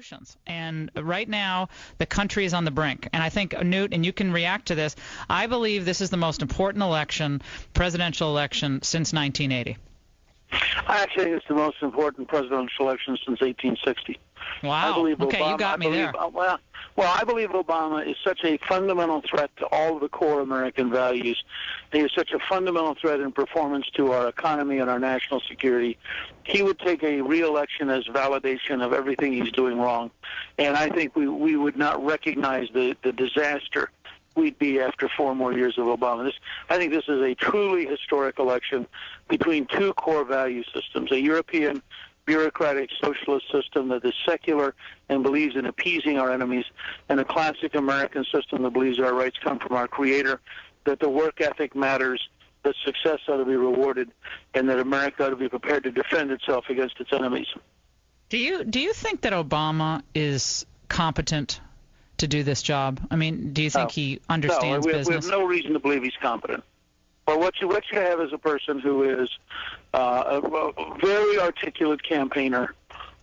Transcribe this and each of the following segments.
solutions. And right now, the country is on the brink. And I think, Newt, and you can react to this, I believe this is the most important election, presidential election, since 1980. I actually think it's the most important presidential election since 1860. Wow. I believe okay, Obama, you got me there. Well, I believe Obama is such a fundamental threat to all of the core American values. He is such a fundamental threat in performance to our economy and our national security. He would take a re-election as validation of everything he's doing wrong. And I think we would not recognize the disaster we'd be after 4 more years of Obama. I think this is a truly historic election between two core value systems, a European bureaucratic socialist system that is secular and believes in appeasing our enemies, and a classic American system that believes our rights come from our Creator, that the work ethic matters, that success ought to be rewarded, and that America ought to be prepared to defend itself against its enemies. Do you think that Obama is competent to do this job? I mean, do you think he understands business? We have no reason to believe he's competent. But what you have is a person who is a very articulate campaigner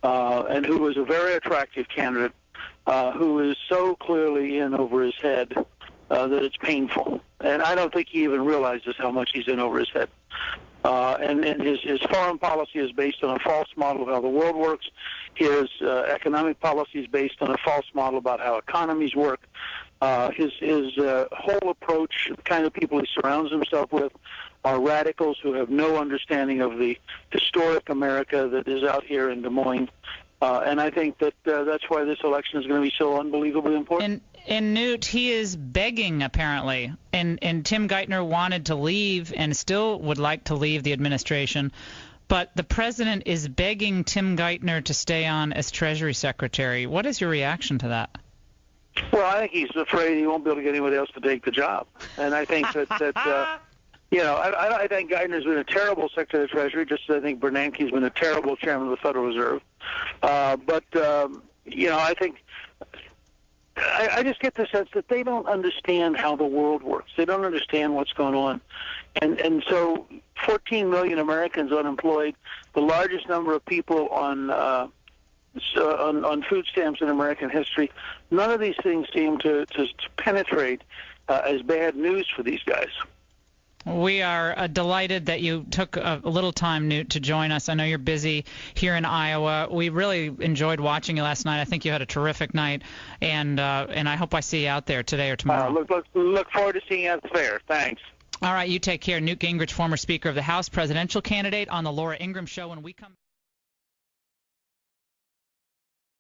and who is a very attractive candidate who is so clearly in over his head that it's painful. And I don't think he even realizes how much he's in over his head. And his foreign policy is based on a false model of how the world works. His economic policy is based on a false model about how economies work. His whole approach, the kind of people he surrounds himself with, are radicals who have no understanding of the historic America that is out here in Des Moines. And I think that that's why this election is going to be so unbelievably important. And Newt, he is begging, apparently, and Tim Geithner wanted to leave and still would like to leave the administration, but the president is begging Tim Geithner to stay on as Treasury Secretary. What is your reaction to that? Well, I think he's afraid he won't be able to get anybody else to take the job. And I think that I think Geithner's been a terrible Secretary of the Treasury, just as I think Bernanke's been a terrible Chairman of the Federal Reserve. I think I just get the sense that they don't understand how the world works. They don't understand what's going on. And so 14 million Americans unemployed, the largest number of people on food stamps in American history. None of these things seem to penetrate as bad news for these guys. We are delighted that you took a little time, Newt, to join us. I know you're busy here in Iowa. We really enjoyed watching you last night. I think you had a terrific night, and I hope I see you out there today or tomorrow. Look forward to seeing you at the fair. Thanks. All right, you take care. Newt Gingrich, former Speaker of the House, presidential candidate on the Laura Ingraham Show. When we come